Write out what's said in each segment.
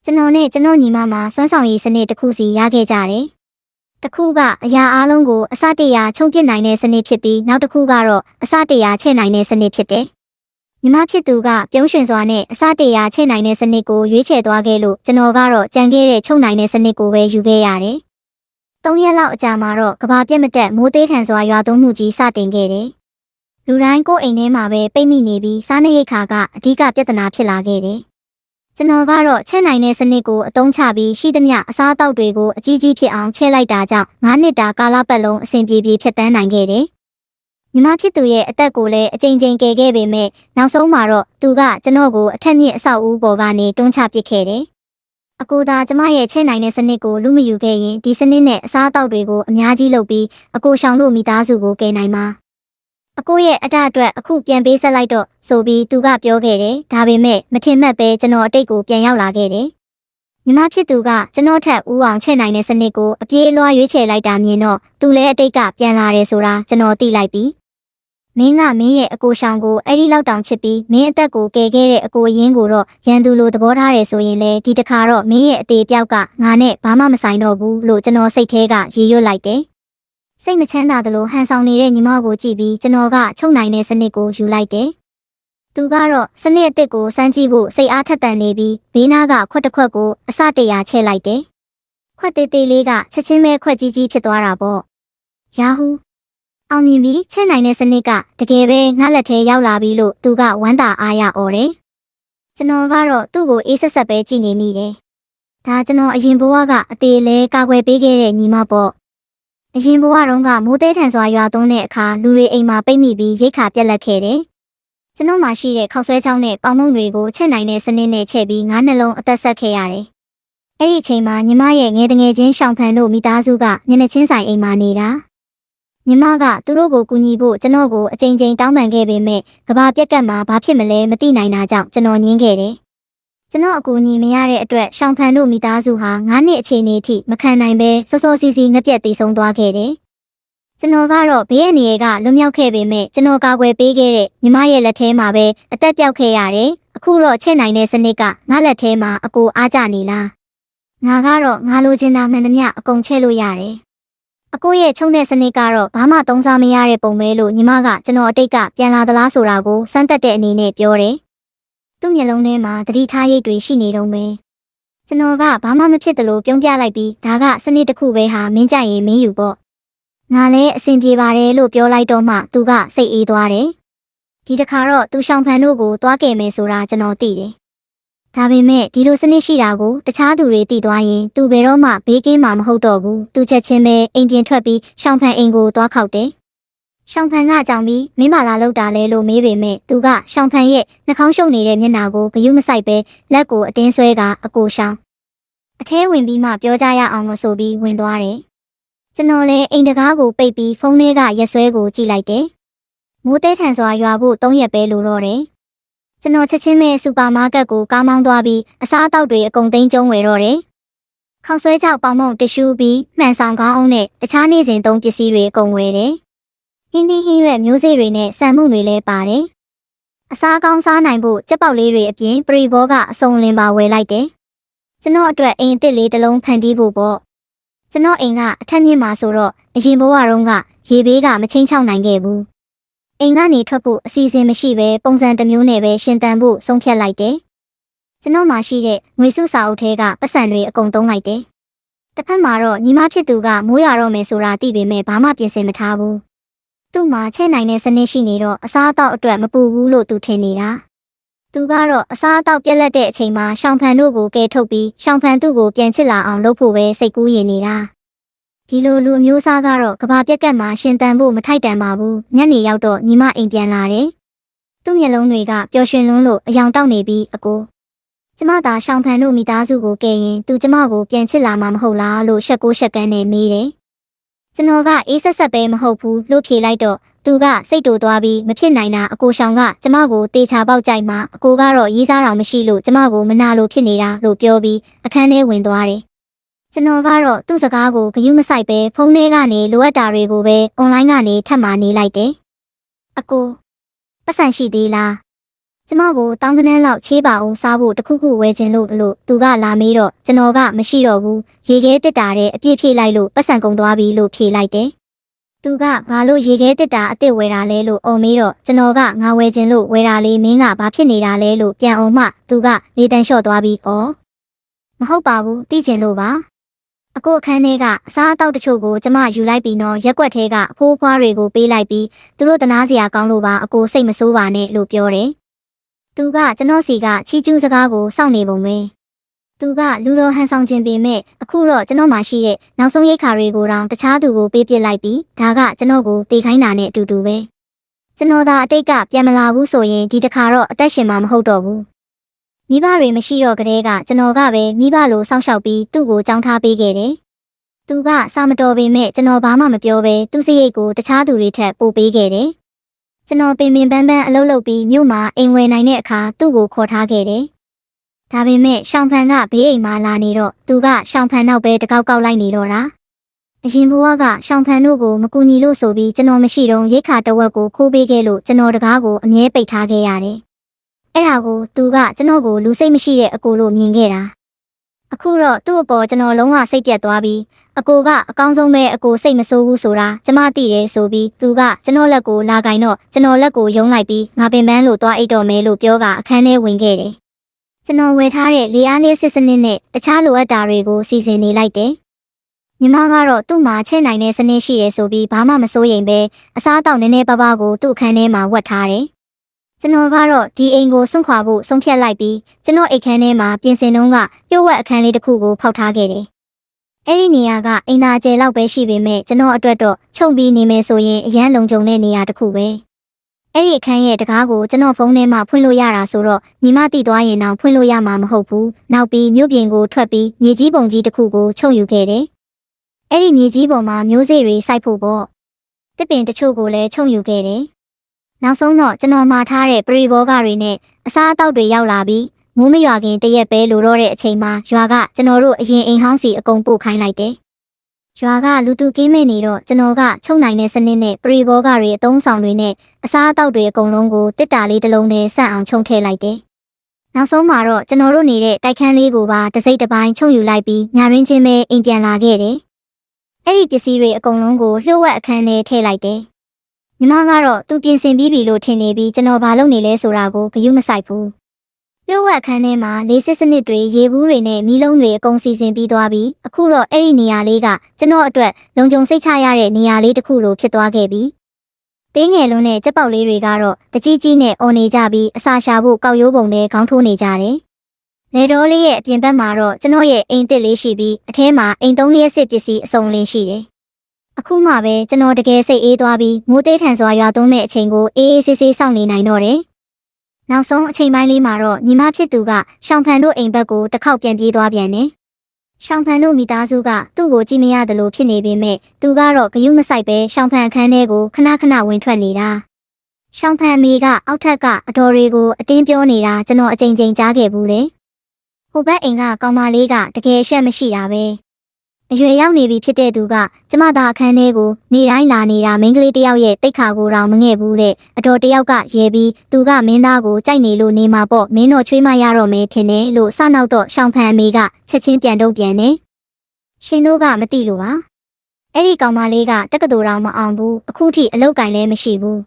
ကျွန်တော်နဲ့ကျွန်တော်ညီမမှာစွမ်းဆောင်ရည်စနစ်တစ်ခုစီရခဲ့ကြတယ်။တစ်ခုကအရာအားလုံးကိုအစတရချုံပစ်နိုင်တဲ့စနစ်ဖြစ်ပြီးနောက်တစ်ခုကတော့အစတရချဲ့နိုင်တဲ့စနစ်ဖြစ်တယ်။ညီမဖြစ်သူကပြုံးရွှင်စွာနဲ့အစတရချဲ့နိုင်တဲ့စနစ်ကိုရွေးချယ်သွားခဲ့လို့ကျွန်တော်ကတော့ကြံခဲ့တဲ့ချုံနိုင်တဲ့စနစ်ကိုပဲယူခဲ့ရတယ်။၃ရက်လောက်အကြာမှာတော့ကဘာပြက်မတက်မိုးသေးထန်စွာရွာသွန်းမှုကြီးစတင်ခဲ့တယ်။လူတိုင်းကိုယ်အိမ်ထဲမှာပဲပိတ်မိနေပြီးစားနပ်ရိက္ခာကအဓိကပြဿနာဖြစ်လာခဲ့တယ်။ကျွန်တော်ကတော့ချဲ့နိုင်တဲ့စနစ်ကိုအသုံးချပြီးရှိသမျှအစားအသောက်တွေကိုအကြီးကြီးဖြစ်အောင်ချဲ့လိုက်တာကြောင့်9နှစ်တာကာလပတ်လုံးအဆင်ပြေပြေဖြတ်တန်းနိုင်ခဲ့တယ်။ညီမဖြစ်သူရဲ့အသက်ကိုလည်းအကြိမ်ကြိမ်ကယ်ခဲ့ပေမဲ့နောက်ဆုံးမှာတော့သူကကျွန်တော်ကိုအထက်မြင့်အဆောက်အဦပေါ်ကနေတွန်းချပစ်ခဲ့တယ်။အကူသာကျမရဲ့ချဲ့နိုင်တဲ့စနစ်ကိုလူမယူခဲ့ရင်ဒီစနစ်နဲ့အစားအသောက်တွေကိုအများကြီးလုပ်ပြီးအကူရှောင်လို့မိသားစုကိုကယ်နိုင်မှာအကိုရဲ့အတအတွက်အခုပြန်ပေးဆက်လိုက်တော့ဆိုပြီးသူကပြောခဲ့တယ်ဒါပေမဲ့မထင်မှတ်ပဲကျွန်တော်အတိတ်ကိုပြန်ရောက်လာခဲ့တယ်ညီမဖြစ်သူကကျွန်တော်ထက်ဦးအောင်ချဲ့နိုင်တဲ့စနစ်ကိုအပြေးအလွှားရွေးချယ်လိုက်တာမြင်တော့သူလည်းအတိတ်ကပြန်လာတယ်ဆိုတာကျွန်တော်သိလိုက်ပြီမင်းကမင်းရဲ့အကိုရှောင်ကိုအဲ့ဒီလောက်တောင်ချစ်ပြီးမင်းအသက်ကိုကယ်ခဲ့တဲ့အကိုအရင်းကိုတော့ရန်သူလိုသဘောထားတယ်ဆိုရင်လေဒီတခါတော့မင်းရဲ့အသေးပြောက်ကငါနဲ့ဘာမှမဆိုင်တော့ဘူးလို့ကျွန်တော်စိတ်ထဲကရေရွတ်လိုက်တယ်စိတ်မချမ်းသာသလိုဟန်ဆောင်နေတဲ့ညီမကိုကြည့်ပြီးကျွန်တော်ကချုပ်နိုင်တဲ့စနစ်ကိုယူလိုက်တယ်။သူကတော့စနစ်အစ်စ်ကိုစမ်းကြည့်ဖို့စိတ်အားထက်သန်နေပြီးဘေးနားကခွက်တစ်ခွက်ကိုအစတရာချဲ့လိုက်တယ်။ခွက်သေးသေးလေးကချက်ချင်းပဲခွက်ကြီးကြီးဖြစ်သွားတာပေါ့။ယာဟူအောင်မြင်ပြီးချဲ့နိုင်တဲ့စနစ်ကတကယ်ပဲငါလက်ထဲရောက်လာပြီလို့သူကဝမ်းသာအားရអော်တယ်။ကျွန်တော်ကတော့သူ့ကိုအေးဆက်ဆက်ပဲကြည့်နေမိတယ်။ဒါကျွန်တော်အရင်ဘဝကအသေးလဲကာကွယ်ပေးခဲ့တဲ့ညီမပေါ့။အရင်ဘဝတုန်းကမိုးသေးထန်စွာရွာသွန်းတဲ့အခါလူတွေအိမ်မှာပိတ်မိပြီးရိတ်ခါပြက်လက်ခဲ့တယ်။ကျွန်တော်မှရှိတဲ့ခောက်ဆွဲချောင်းနဲ့ပေါင်မုံတွေကိုချက်နိုင်တဲ့စနစ်နဲ့ချက်ပြီး9နှလုံးအသက်ဆက်ခဲ့ရတယ်။အဲ့ဒီအချိန်မှာညီမရဲ့ငယ်တငယ်ချင်းရှောင်ဖန်တို့မိသားစုကမျက်နှာချင်းဆိုင်အိမ်မှာနေတာ။ညီမကသူတို့ကိုကူညီဖို့ကျွန်တော်ကိုအကြိမ်ကြိမ်တောင်းပန်ခဲ့ပေမဲ့ကဘာပြက်ကတ်မှာဘာဖြစ်မလဲမသိနိုင်တာကြောင့်ကျွန်တော်ညင်းခဲ့တယ်။ကျွန်တော်အကူအညီမရတဲ့အတွက်ရှောင်ဖန်တို့မိသားစုဟာ9နှစ်အခြေအနေထိမခံနိုင်ပဲစောစောစီးစီးငပြက်တည်ဆုံးသွားခဲ့တယ်။ကျွန်တော်ကတော့ဘေးအန္တရာယ်ကလွတ်မြောက်ခဲ့ပေမဲ့ကျွန်တော်ကာကွယ်ပေးခဲ့တဲ့ညီမရဲ့လက်ထဲမှာပဲအသက်ပြောက်ခဲ့ရတယ်။အခုတော့ချဲ့နိုင်တဲ့စနစ်ကငါလက်ထဲမှာအကိုအားကြနေလား။ငါကတော့ငါလိုချင်တာမှန်သမျှအကုန်ချဲ့လို့ရတယ်။အကိုရဲ့ချုံတဲ့စနစ်ကတော့ဘာမှသုံးစားမရတဲ့ပုံပဲလို့ညီမကကျွန်တော်အတိတ်ကပြန်လာသလားဆိုတာကိုစမ်းသပ်တဲ့အနေနဲ့ပြောတယ်။သူ့မျက်လုံးထဲမှာသတိထားရိပ်တွေရှိနေတော့မယ်။ကျွန်တော်ကဘာမှမဖြစ်သလိုပြုံးပြလိုက်ပြီးဒါကစနစ်တစ်ခုပဲဟာမင်းကြိုက်ရင်မင်းယူပေါ့။ငါလည်းအဆင်ပြေပါတယ်လို့ပြောလိုက်တော့မှသူကစိတ်အေးသွားတယ်။ဒီတခါတော့သူရှောင်ဖန်တို့ကိုသွားခဲ့မယ်ဆိုတာကျွန်တော်သိတယ်။ဒါပေမဲ့ဒီလိုစနစ်ရှိတာကိုတခြားသူတွေသိသွားရင်သူဘယ်တော့မှဘေးကင်းမှာမဟုတ်တော့ဘူး။သူချက်ချင်းပဲအိမ်ပြင်ထွက်ပြီးရှောင်ဖန်အိမ်ကိုသွားခောက်တယ်။ရှောင်ဖန်ကကြောင်ပြီးမင်းမလာလောက်တာလဲလို့မေးပေမဲ့သူကရှောင်ဖန်ရဲ့နှာခေါင်းရှုပ်နေတဲ့မျက်နှာကိုဂယုမဆိုင်ပဲလက်ကိုအတင်းဆွဲကအကိုရှောင်အထဲဝင်ပြီးမှပြောကြရအောင်လို့ဆိုပြီးဝင်သွားတယ်။ကျွန်တော်လည်းအိမ်တကားကိုပိတ်ပြီးဖုန်းထဲကရက်ဆွဲကိုကြည့်လိုက်တယ်။မိုးတဲထန်စွာရွာဖို့3ရက်ပဲလိုတော့တယ်။ကျွန်တော်ချက်ချင်းပဲစူပါမားကတ်ကိုကားမောင်းသွားပြီးအစားအသောက်တွေအကုန်သိမ်းကျုံဝယ်တော့တယ်။ခေါက်ဆွဲကြောက်ပေါင်မုံတ िश ူးပြီးမှန်ဆောင်ကောင်းအောင်နဲ့တခြားနေစဉ်သုံးပစ္စည်းတွေအကုန်ဝယ်တယ်။ဟင်းသီးဟင်းရွက်မျိုးစေ့တွေနဲ့ဆန်မှုတွေလည်းပါတယ်။အစားကောင်းစားနိုင်ဖို့ကြက်ပေါက်လေးတွေအပြင်ပရိဘောကအစုံလင်ပါဝယ်လိုက်တယ်။ကျွန်တော်အတွက်အိမ်အစ်လေးတစ်လုံးဖန်တီးဖို့ပေါ့။ကျွန်တော်အိမ်ကအထက်မြင့်မှာဆိုတော့အရင်ဘဝတုန်းကရေဘေးကမချင်းချောက်နိုင်ခဲ့ဘူး။အိမ်ကနေထွက်ဖို့အစီအစဉ်မရှိဘဲပုံစံတစ်မျိုးနဲ့ပဲရှင်သန်ဖို့ဆုံးဖြတ်လိုက်တယ်။ကျွန်တော်မှရှိတဲ့ငွေစုစာအုပ်ထဲကပတ်စံတွေအကုန်သုံးလိုက်တယ်။တစ်ဖက်မှာတော့ညီမဖြစ်သူကမိုးရွာတော့မယ်ဆိုတာသိပေမဲ့ဘာမှပြင်ဆင်မထားဘူး။သူ့မှာချဲ့နိုင်တဲ့စနစ်ရှိနေတော့အစားအသောက်အတွက်မပူဘူးလို့သူထင်နေတာ။သူကတော့အစားအသောက်ပြက်လက်တဲ့အချိန်မှာရှောင်ဖန်တို့ကိုကဲထုတ်ပြီးရှောင်ဖန်သူ့ကိုပြန်ချစ်လာအောင်လုပ်ဖို့ပဲစိတ်ကူးရင်နေတာ။ဒီလိုလူအမျိုးသားကတော့ကဘာပြက်ကတ်မှာရှင်တန်ဖို့မထိုက်တန်ပါဘူး။ညနေရောက်တော့ညီမအိမ်ပြန်လာတယ်။သူ့မျက်လုံးတွေကပျော်ရွှင်လွန်းလို့အယောင်တောက်နေပြီးအကိုကျမသာရှောင်ဖန်တို့မိသားစုကိုကဲရင်သူကျမကိုပြန်ချစ်လာမှာမဟုတ်လားလို့ရှက်ကိုရှက်ကန်းနဲ့မေးတယ်။ကျွန်တော်ကအေးဆက်ဆက်ပဲမဟုတ်ဘူးလို့ဖြေလိုက်တော့သူကစိတ်တူသွားပြီးမဖြစ်နိုင်တာအကိုရှောင်ကကျမကိုတေချာပေါက်ကြိုက်မှအကိုကတော့ရေးစားတော်မရှိလို့ကျမကိုမနာလို့ဖြစ်နေတာလို့ပြောပြီးအခန်းထဲဝင်သွားတယ်။ကျွန်တော်ကတော့သူ့စကားကိုဂယုမဆိုင်ပဲဖုန်းထဲကနေလိုအပ်တာတွေကိုပဲအွန်လိုင်းကနေထပ်မနေလိုက်တယ်။အကိုပတ်စံရှိသေးလား ကျမကိုတောင်းကနန်းလောက်ချေးပါအောင်စားဖို့တခုခုဝယ်ခြင်းလို့သူကလာမေးတော့ကျွန်တော်ကမရှိတော့ဘူးရေခဲတစ်တာတဲ့အပြည့်ဖြည့်လိုက်လို့ပတ်စံကုန်သွားပြီလို့ဖြေလိုက်တယ်သူကဘာလို့ရေခဲတစ်တာအစ်စ်ဝယ်တာလဲလို့အော်မေးတော့ကျွန်တော်ကငါဝယ်ခြင်းလို့ဝယ်တာလေးမင်းကဘာဖြစ်နေတာလဲလို့ပြန်အောင်မှသူကလေတန်းလျှော့သွားပြီးဩမဟုတ်ပါဘူးသိကျင်လို့ပါအကိုအခန်းထဲကအစားအသောက်တချို့ကိုကျမယူလိုက်ပြီးတော့ရက်ွက်ထဲကအဖိုးဖွားတွေကိုပေးလိုက်ပြီးသူတို့တနာစရာကောင်းလို့ပါအကိုစိတ်မဆိုးပါနဲ့လို့ပြောတယ်သူကကျွန်တော်စီကချီကျူးစကားကိုစောင့်နေပုံပဲသူကလူတော်ဟန်ဆောင်ခြင်းပေမဲ့အခုတော့ကျွန်တော်မှရှိတဲ့နောက်ဆုံးရိတ်ခါတွေကိုတောင်တခြားသူကိုပေးပစ်လိုက်ပြီးဒါကကျွန်တော်ကိုတေခိုင်းတာနဲ့အတူတူပဲကျွန်တော်သာအတိတ်ကပြန်မလာဘူးဆိုရင်ဒီတစ်ခါတော့အသက်ရှင်မှာမဟုတ်တော့ဘူးမိဘတွေမရှိတော့ကလေးကကျွန်တော်ကပဲမိဘလိုစောင့်ရှောက်ပြီးသူ့ကိုကြောင်းထားပေးခဲ့တယ်သူကစာမတော်ပေမဲ့ကျွန်တော်ဘာမှမပြောဘဲသူ့စရိတ်ကိုတခြားသူတွေထက်ပိုပေးခဲ့တယ်ကျွန်တော်ပင်ပန်းပန်းအလုပ်လုပ်ပြီးမြို့မှာအိမ်ဝယ်နိုင်တဲ့အခါသူ့ကိုခေါ်ထားခဲ့တယ်ဒါပေမဲ့ရှောင်းဖန်ကဘေးအိမ်မှာလာနေတော့သူကရှောင်းဖန်နောက်ပဲတကောက်ကောက်လိုက်နေတော့တာအရင်ဘဝကရှောင်းဖန်တို့ကိုမကူညီလို့ဆိုပြီးကျွန်တော်မရှိတော့ရိတ်ခါတဝက်ကိုခိုးပေးခဲ့လို့ကျွန်တော်တကားကိုအမြဲပိတ်ထားခဲ့ရတယ်အဲ့ဒါကိုသူကကျွန်တော်ကိုလူစိတ်မရှိတဲ့အကိုလို့မြင်ခဲ့တာအခုတော့သူ့အပေါ်ကျွန်တော်လုံးဝစိတ်ပြတ်သွားပြီးအကိုကအကောင်းဆုံးပဲအကိုစိတ်မဆိုးဘူးဆိုတာကျမသိတယ်ဆိုပြီးသူကကျွန်တော်လက်ကိုလာကင်တော့ကျွန်တော်လက်ကိုယုံလိုက်ပြီးငါပင်ပန်းလို့သွားအိတ်တော့မယ်လို့ပြောကအခန်းထဲဝင်ခဲ့တယ်ကျွန်တော်ဝယ်ထားတဲ့လေအားလေးစစ်စနစ်နဲ့တခြားလိုအပ်တာတွေကိုစီစဉ်နေလိုက်တယ်ညီမကတော့သူ့မှာချဲ့နိုင်တဲ့စနစ်ရှိတယ်ဆိုပြီးဘာမှမစိုးရိမ်ပဲအစားအသောက်နည်းနည်းပါးပါးကိုသူ့အခန်းထဲမှာဝတ်ထားတယ်ကျွန်တော်ကတော့ဒီအိမ်ကိုစွန့်ခွာဖို့ဆုံးဖြတ်လိုက်ပြီးကျွန်တော်အိတ်ခန်းထဲမှာပြင်ဆင်တုန်းကပြည့်ဝက်အခန်းလေးတစ်ခုကိုဖောက်ထားခဲ့တယ်အဲ့ဒီနေရာကအိမ်သာကျယ်လောက်ပဲရှိပေမဲ့ကျွန်တော်အတွက်တော့ခြုံပြီးနေမယ်ဆိုရင်အရန်လုံခြုံတဲ့နေရာတစ်ခုပဲအဲ့ဒီအခန်းရဲ့တကားကိုကျွန်တော်ဖုန်းထဲမှာဖွင့်လို့ရတာဆိုတော့ညီမတိသွားရင်တော့ဖွင့်လို့ရမှာမဟုတ်ဘူးနောက်ပြီးမြို့ပြင်ကိုထွက်ပြီးမြေကြီးပုံကြီးတစ်ခုကိုခြုံယူခဲ့တယ်အဲ့ဒီမြေကြီးပေါ်မှာမျိုးစေ့တွေစိုက်ဖို့ပေါ့တစ်ပင်တချို့ကိုလည်းခြုံယူခဲ့တယ်နောက်ဆုံးတော့ကျွန်တော်မှာထားတဲ့ပရိဘောဂတွေနဲ့အစားအသောက်တွေရောက်လာပြီးမိုးမရွာခင်တရက်ပဲလိုတော့တဲ့အချိန်မှာရွာကကျွန်တော်တို့အရင်အိမ်ဟောင်းစီအကုန်ပို့ခိုင်းလိုက်တယ်။ရွာကလူသူကင်းမဲ့နေတော့ကျွန်တော်ကချုပ်နိုင်တဲ့စနစ်နဲ့ပရိဘောဂတွေအသုံးဆောင်တွေနဲ့အစားအသောက်တွေအကုန်လုံးကိုတစ်တာလေးတစ်လုံးနဲ့ဆန့်အောင်ခြုံထည့်လိုက်တယ်။နောက်ဆုံးမှာတော့ကျွန်တော်တို့နေတဲ့တိုက်ခန်းလေးကိုပါတစ်စိတ်တစ်ပိုင်းခြုံယူလိုက်ပြီးညရင်းချင်းပဲအိမ်ပြန်လာခဲ့တယ်။အဲ့ဒီပစ္စည်းတွေအကုန်လုံးကိုလျှို့ဝှက်အခန်းထဲထည့်လိုက်တယ်။ညီမကတော့သူပြင်ဆင်ပြီးပြီလို့ထင်နေပြီးကျွန်တော်ဘာလုပ်နေလဲဆိုတာကိုဂရုမစိုက်ဘူး။လျှို့ဝှက်အခန်းထဲမှာလေးစစ်စနစ်တွေရေဘူးတွေနဲ့မီးလုံးတွေအကုန်စီစဉ်ပြီးသွားပြီးအခုတော့အဲ့ဒီနေရာလေးကကျွန်တော်အတွက်လုံခြုံစိတ်ချရတဲ့နေရာလေးတစ်ခုလိုဖြစ်သွားခဲ့ပြီ။တင်းငယ်လုံးနဲ့ကြက်ပေါက်လေးတွေကတော့တကြီးကြီးနဲ့အော်နေကြပြီးအစာရှာဖို့ကောက်ရိုးပုံနဲ့ခေါင်းထိုးနေကြတယ်။လေတော်လေးရဲ့အပြင်ဘက်မှာတော့ကျွန်တော်ရဲ့အိမ်တစ်လေးရှိပြီးအထဲမှာအိမ်သုံးလျက်စစ်ပစ္စည်းအစုံလင်းရှိတယ်။အခုမှပဲကျွန်တော်တကယ်စိတ်အေးသွားပြီးမိုးသေးထန်စွာရွာသွန်းမဲ့အချိန်ကိုအေးအေးဆေးဆေးစောင့်နေနိုင်တော့တယ်။နောက်ဆုံးအချိန်ပိုင်းလေးမှာတော့ညီမဖြစ်သူကရှောင်းဖန်တို့အိမ်ဘက်ကိုတစ်ခေါက်ပြန်ပြေးသွားပြန်တယ်။ရှောင်းဖန်တို့မိသားစုကသူ့ကိုကြည့်မရတယ်လို့ဖြစ်နေပေမဲ့သူကတော့ဂရုမစိုက်ပဲရှောင်းဖန်အခန်းထဲကိုခဏခဏဝင်ထွက်နေတာ။ရှောင်းဖန်အမေကအောက်ထက်ကအတော်တွေကိုအတင်းပြောနေတာကျွန်တော်အကြိမ်ကြိမ်ကြားခဲ့ဘူးလေ။ဟိုဘက်အိမ်ကကောင်မလေးကတကယ်ရှက်မရှိတာပဲ။အရွယ်ရောက်နေပြီဖြစ်တဲ့သူကကျမသားအခန်းထဲကိုနေတိုင်းလာနေတာမိန်းကလေးတယောက်ရဲ့တိတ်ခါကိုတောင်မငဲ့ဘူးတဲ့အတော်တယောက်ကရဲပြီးသူကမင်းသားကိုကြိုက်နေလို့နေမှာပေါ့မင်းတော့ချွေးမရတော့မယ်ထင်တယ်လို့စနောက်တော့ရှောင်းဖန်အမေကချက်ချင်းပြန်တော့ပြန်နေရှင်တို့ကမသိလို့ပါအဲ့ဒီကောင်မလေးကတက္ကသိုလ်တောင်မအောင်ဘူးအခုထိအလုပ်ကင်လည်းမရှိဘူး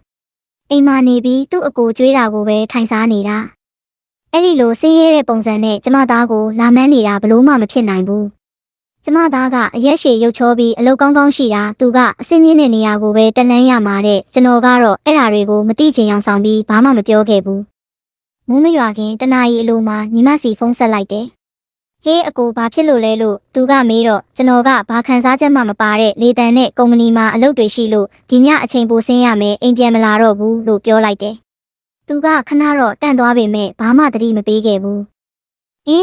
အိမ်မှာနေပြီးသူ့အကိုကျွေးတာကိုပဲထိုင်စားနေတာအဲ့ဒီလိုဆင်းရဲတဲ့ပုံစံနဲ့ကျမသားကိုလာမန်းနေတာဘလို့မှမဖြစ်နိုင်ဘူးကျမသားကအရက်ရှည်ရုပ်ချောပြီးအလုပ်ကောင်းကောင်းရှိတာသူကအစင်းမြင့်တဲ့နေရာကိုပဲတလန်းရမှာတဲ့ကျွန်တော်ကတော့အဲ့ဓာတွေကိုမသိချင်အောင်ဆောင်ပြီးဘာမှမပြောခဲ့ဘူးမိုးမရွာခင်တနာရီအလိုမှာညီမစီဖုန်းဆက်လိုက်တယ်ဟေးအကိုဘာဖြစ်လို့လဲလို့သူကမေးတော့ကျွန်တော်ကဘာခံစားချက်မှမပါတဲ့လေတံနဲ့ကုမ္ပဏီမှာအလုပ်တွေရှိလို့ဒီညအချိန်ပိုဆင်းရမယ်အိမ်ပြန်မလာတော့ဘူးလို့ပြောလိုက်တယ်သူကခဏတော့တန့်သွားပေမဲ့ဘာမှသတိမပေးခဲ့ဘူး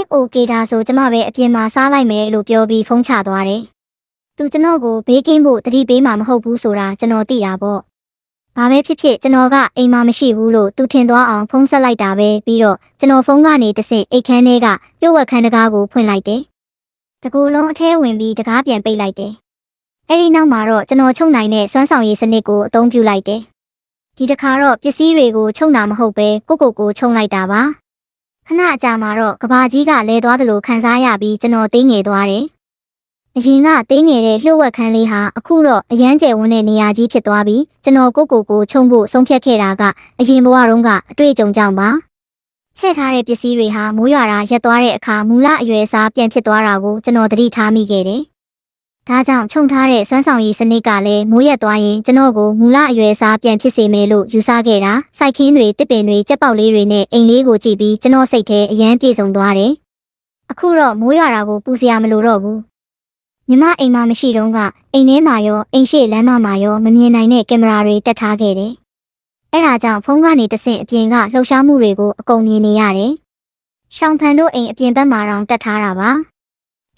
โอเคဒါဆိုကျမပဲအပြင်မှာစားလိုက်မယ်လို့ပြောပြီးဖုန်းချသွားတယ်။သူကျွန်တော်ကိုဘေးကင်းဖို့တတိပေးမှာမဟုတ်ဘူးဆိုတာကျွန်တော်သိတာပေါ့။ဘာပဲဖြစ်ဖြစ်ကျွန်တော်ကအိမ်မှာမရှိဘူးလို့သူထင်သွားအောင်ဖုန်းဆက်လိုက်တာပဲပြီးတော့ကျွန်တော်ဖုန်းကနေတဆင့်အိတ်ခမ်းထဲကပြုတ်ဝက်ခန်းတကားကိုဖွင့်လိုက်တယ်။တကူလုံးအထဲဝင်ပြီးတကားပြန်ပိတ်လိုက်တယ်။အဲဒီနောက်မှာတော့ကျွန်တော်ချုပ်နိုင်တဲ့စွမ်းဆောင်ရည်စနစ်ကိုအသုံးပြုလိုက်တယ်။ ဒီတစ်ခါတော့ပစ္စည်းတွေကိုချုံတာမဟုတ်ပဲကိုချုံလိုက်တာပါခဏအကြာမှာတော့ကဘာကြီးကလဲသွားသလိုခံစားရပြီးကျွန်တော်သိငယ်သွားတယ်အရင်ကသိငယ်တဲ့လှုပ်ဝက်ခန်းလေးဟာအခုတော့အရန်ကျယ်ဝန်းတဲ့နေရာကြီးဖြစ်သွားပြီးကျွန်တော်ကိုချုံဖို့ဆုံးဖြတ်ခဲ့တာကအရင်ဘဝတုန်းကအတွေ့အကြုံကြောင့်ပါချဲ့ထားတဲ့ပစ္စည်းတွေဟာမိုးရွာတာရက်သွားတဲ့အခါမူလအရွယ်အစားပြန်ဖြစ်သွားတာကိုကျွန်တော်သတိထားမိခဲ့တယ်ဒါကြောင့်ခြုံထားတဲ့စွမ်းဆောင်ရည်စနစ်ကလည်းမိုးရက်သွားရင်ကျွန်တော်ကိုမူလအရွယ်အစားပြန်ဖြစ်စေမယ်လို့ယူဆခဲ့တာစိုက်ခင်းတွေတစ်ပင်တွေကြက်ပေါက်လေးတွေနဲ့အိမ်လေးကိုကြည့်ပြီးကျွန်တော်စိတ်ထဲအယမ်းပြေဆုံးသွားတယ်အခုတော့မိုးရွာတာကိုပူစရာမလိုတော့ဘူးညီမအိမ်မှာမရှိတော့ကအိမ်ထဲမှာရောအိမ်ရှိလမ်းမမှာရောမမြင်နိုင်တဲ့ကင်မရာတွေတက်ထားခဲ့တယ်အဲ့ဒါကြောင့်ဖုန်းကနေတဆင့်အပြင်ကလှုပ်ရှားမှုတွေကိုအကုန်မြင်နေရတယ်ရှောင်းဖန်တို့အိမ်အပြင်ဘက်မှာတောင်တက်ထားတာပါ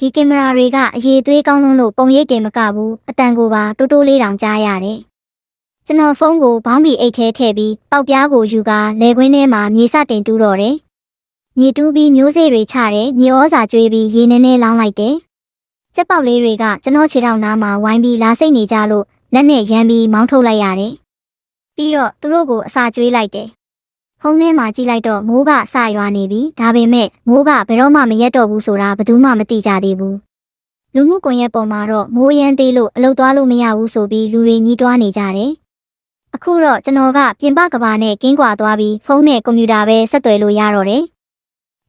ဒီကင်မရာတွေကအရေးသွေးကောင်းလို့ပုံရိပ်တင်မကဘူးအတန်ကိုပါတိုးတိုးလေးတောင်ကြားရတယ်ကျွန်တော်ဖုန်းကိုဘောင်းဘီအိတ်ထဲထည့်ပြီးပေါက်ပြားကိုယူကာလဲခွင်းထဲမှာမြေစတင်တူးတော့တယ်မြေတူးပြီးမျိုးစေ့တွေချတယ်မြေဩဇာကျွေးပြီးရေနည်းနည်းလောင်းလိုက်တယ်ကျက်ပေါက်လေးတွေကကျွန်တော်ခြေထောက်နားမှာဝိုင်းပြီးလာစိတ်နေကြလို့လက်နဲ့ရမ်းပြီးမောင်းထုတ်လိုက်ရတယ်ပြီးတော့သူတို့ကိုအစာကျွေးလိုက်တယ်ဖုန်းထဲမှာကြည့်လိုက်တော့မိုးကစရွာနေပြီဒါပေမဲ့မိုးကဘယ်တော့မှမရက်တော့ဘူးဆိုတာဘယ်သူမှမသိကြသေးဘူးလူမှုကွန်ရက်ပေါ်မှာတော့မိုးရမ်းသေးလို့အလုပ်သွားလို့မရဘူးဆိုပြီးလူတွေညှိတွားနေကြတယ်အခုတော့ကျွန်တော်ကပြင်ပကဘာနဲ့ကင်းကွာသွားပြီးဖုန်းနဲ့ကွန်ပျူတာပဲဆက်သွယ်လို့ရတော့တယ်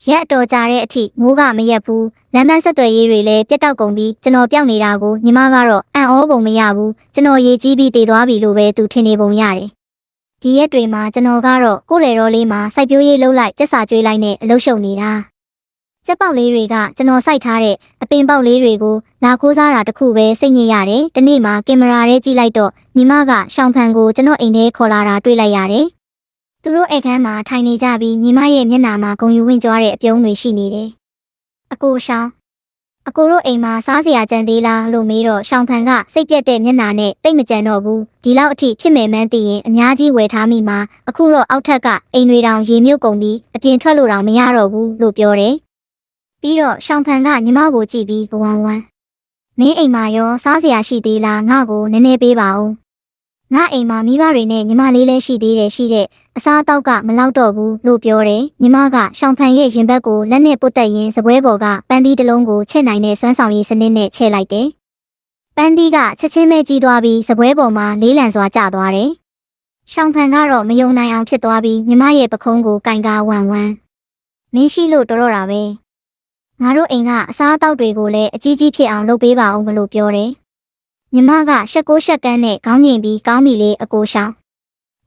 ရက်တော်ကြာတဲ့အထိမိုးကမရက်ဘူးလမ်းမဆက်သွယ်ရေးတွေလည်းပြတ်တောက်ကုန်ပြီးကျွန်တော်ပျောက်နေတာကိုညီမကတော့အံ့ဩပုံမရဘူးကျွန်တော်ရေကြီးပြီးတည်သွားပြီလို့ပဲသူထင်နေပုံရတယ်ဒီရက်တွေမှာကျွန်တော်ကတော့ကိုယ့်လေတော်လေးမှာစိုက်ပျိုးရေးလုပ်လိုက်ကျက်စာကျွေးလိုက်နဲ့အလုပ်ရှုပ်နေတာကျက်ပေါက်လေးတွေကကျွန်တော်စိုက်ထားတဲ့အပင်ပေါက်လေးတွေကိုလာခိုးစားတာတခုပဲစိတ်ညစ်ရတယ်ဒီနေ့မှာကင်မရာထဲကြည့်လိုက်တော့ညီမကရှောင်းဖန်ကိုကျွန်တော်အိမ်ထဲခေါ်လာတာတွေ့လိုက်ရတယ်သူတို့အိမ်ခန်းမှာထိုင်နေကြပြီးညီမရဲ့မျက်နှာမှာဂုံယူဝင်ကြွားတဲ့အပြုံးတွေရှိနေတယ်အကိုရှောင်းအကိုတို့အိမ်မှာစားစရာကြံသေးလားလို့မေးတော့ရှောင်းဖန်ကစိတ်ပြက်တဲ့မျက်နှာနဲ့တိတ်မကြံတော့ဘူးဒီလောက်အထိဖြစ်မယ်မှန်းသိရင်အများကြီးဝယ်ထားမိမှာအခုတော့အောက်ထက်ကအိမ်တွေတောင်ရေမြုပ်ကုန်ပြီးအပြင်ထွက်လို့တောင်မရတော့ဘူးလို့ပြောတယ်ပြီးတော့ရှောင်းဖန်ကညီမကိုကြည့်ပြီးဘဝဝမ်းမင်းအိမ်မှာရောစားစရာရှိသေးလားငါ့ကိုနည်းနည်းပေးပါဦးငါအိမ်မှာမိဘတွေနဲ့ညီမလေးလည်းရှိသေးတယ်ရှိတဲ့အစားအသောက်ကမလောက်တော့ဘူးလို့ပြောတယ်ညီမကရှောင်းဖန်ရဲ့ရင်ဘတ်ကိုလက်နဲ့ပုတ်တက်ရင်းစပွဲပေါ်ကပန်းသီးတစ်လုံးကိုချက်နိုင်တဲ့စွမ်းဆောင်ရည်စနစ်နဲ့ချဲ့လိုက်တယ်ပန်းသီးကချက်ချင်းပဲကြီးသွားပြီးစပွဲပေါ်မှာလေးလံစွာကျသွားတယ်ရှောင်းဖန်ကတော့မယုံနိုင်အောင်ဖြစ်သွားပြီးညီမရဲ့ပခုံးကိုကင်ကားဝမ်ဝမ်မင်းရှိလို့တော်တာပဲငါတို့အိမ်ကအစားအသောက်တွေကိုလည်းအကြီးကြီးဖြစ်အောင်လုပ်ပေးပါဦးမလို့ပြောတယ်ညီမကရှက်ကိုရှက်ကန်းနဲ့ခေါင်းငင်ပြီးကောင်းပြီလေအကိုရှောင်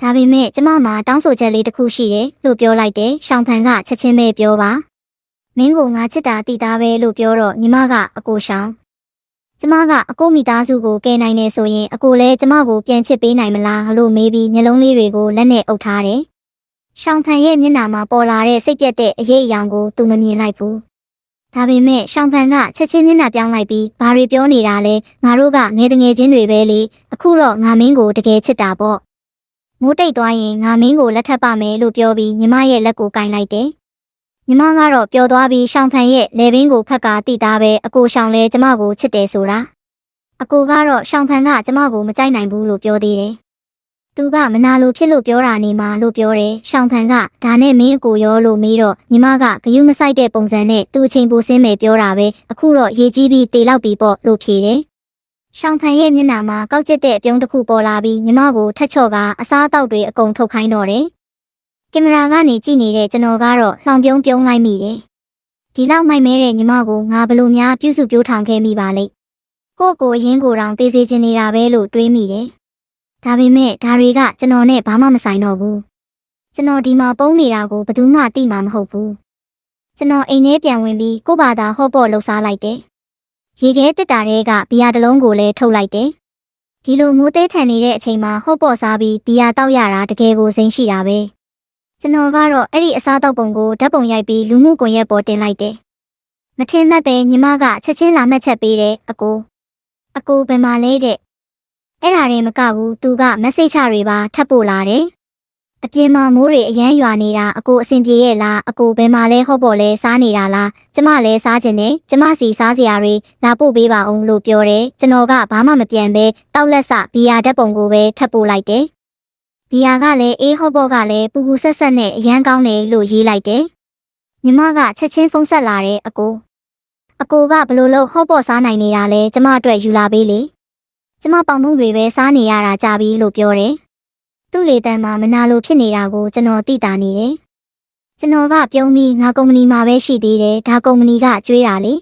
းဒါပေမဲ့ကျမမှာတောင်းဆိုချက်လေးတစ်ခုရှိတယ်လို့ပြောလိုက်တယ်ရှောင်းဖန်ကချက်ချင်းပဲပြောပါမင်းကိုငါချစ်တာတည်သားပဲလို့ပြောတော့ညီမကအကိုရှောင်းကျမကအကိုမိသားစုကိုကယ်နိုင်နေဆိုရင်အကိုလည်းကျမကိုပြန်ချစ်ပေးနိုင်မလားလို့မေးပြီးမျက်လုံးလေးတွေကိုလက်နဲ့အုပ်ထားတယ်ရှောင်းဖန်ရဲ့မျက်နှာမှာပေါ်လာတဲ့စိတ်ပြတ်တဲ့အရေးအယောင်ကိုသူမမြင်လိုက်ဘူးဒါပေမဲ့ရှောင်းဖန်ကချက်ချင်းမျက်နှာပြောင်းလိုက်ပြီးဘာတွေပြောနေတာလဲငါတို့ကငယ်တငယ်ချင်းတွေပဲလေအခုတော့ငါမင်းကိုတကယ်ချစ်တာပေါ့မိုးတိတ်သွားရင်ငါမင်းကိုလက်ထပ်ပါမယ်လို့ပြောပြီးညီမရဲ့လက်ကိုကင်လိုက်တယ်ညီမကတော့ပျော်သွားပြီးရှောင်းဖန်ရဲ့လေဘင်းကိုဖက်ကတိသားပဲအကိုရှောင်းလဲကျမကိုချစ်တယ်ဆိုတာအကိုကတော့ရှောင်းဖန်ကကျမကိုမကြိုက်နိုင်ဘူးလို့ပြောသေးတယ်သူကမနာလိုဖြစ်လို့ပြောတာနေမှာလို့ပြောတယ်ရှောင်းဖန်ကဒါနဲ့မင်းအကိုရောလို့မေးတော့ညီမကဂယုမဆိုင်တဲ့ပုံစံနဲ့သူ့အချိန်ပိုစင်းမယ်ပြောတာပဲအခုတော့ရေကြီးပြီးတေလောက်ပြီပေါ့လို့ဖြေတယ်ရှောင်းဖန်ရဲ့မျက်နှာမှာကောက်ကျစ်တဲ့အပြုံးတစ်ခုပေါ်လာပြီးညီမကိုထက်ချော့ကအစားအသောက်တွေအကုန်ထုတ်ခိုင်းတော့တယ်ကင်မရာကနေကြည့်နေတဲ့ကျွန်တော်ကတော့လှောင်ပြုံးလိုက်မိတယ်ဒီလောက်မိုက်မဲတဲ့ညီမကိုငါဘလို့များပြုစုပြောထောင်ခဲ့မိပါလိမ့်ကိုအရင်ကိုတောင်တေးစေချင်နေတာပဲလို့တွေးမိတယ်ဒါပေမဲ့ဒါတွေကကျွန်တော်နဲ့ဘာမှမဆိုင်တော့ဘူးကျွန်တော်ဒီမှာပုံနေတာကိုဘယ်သူမှသိမှာမဟုတ်ဘူးကျွန်တော်အိမ်ထဲပြန်ဝင်ပြီးကို့ဘာသာဟော့ပေါ့လှုပ်ရှားလိုက်တယ်ရေခဲတက်တာတွေကဘီယာတစ်လုံးကိုလည်းထုတ်လိုက်တယ်ဒီလိုမိုးသေးထန်နေတဲ့အချိန်မှာဟော့ပေါ့စားပြီးဘီယာတောက်ရတာတကယ်ကိုစိမ့်ရှိတာပဲကျွန်တော်ကတော့အဲ့ဒီအစားတောက်ပုံကိုဓာတ်ပုံရိုက်ပြီးလူမှုကွန်ရက်ပေါ်တင်လိုက်တယ်မထင်မှတ်ပဲညီမကချက်ချင်းလာမှတ်ချက်ပေးတယ်အကိုဘယ်မှာလဲတဲ့အဲ့ဒါတွေမကဘူးသူကမက်ဆေ့ချတွေပါထပ်ပို့လာတယ်အပြင်မှာမိုးတွေအရန်ရွာနေတာအကိုအဆင်ပြေရဲ့လားအကိုဘယ်မှာလဲဟော့ပေါ့လဲစားနေတာလားကျမလည်းစားခြင်းနဲ့ကျမစီစားစရာတွေလာပို့ပေးပါအောင်လို့ပြောတယ်ကျွန်တော်ကဘာမှမပြန်ပဲတောက်လက်စဘီယာဓာတ်ပုံကိုပဲထပ်ပို့လိုက်တယ်ဘ ဘီယာကလည်းအေးဟော့ဘော့ကလည်းပူပူဆက်ဆက်နဲ့အရန်ကောင်းတယ်လို့ရေးလိုက်တယ်ညီမကချက်ချင်းဖုန်းဆက်လာတဲ့အကိုကဘလို့လို့ဟော့ဘော့စားနိုင်နေတာလဲကျမအတွက်ယူလာပေးလေကျမပေါင်မုံတွေပဲစားနေရတာကြပြီလို့ပြောတယ်သူ့လေတန်းမှာမနာလိုဖြစ်နေတာကိုကျွန်တော်သိတာနေတယ်ကျွန်တော်ကပြုံးပြီးငါကုမ္ပဏီမှာပဲရှိသေးတယ်ဒါကုမ္ပဏီကကြွေးတာလေ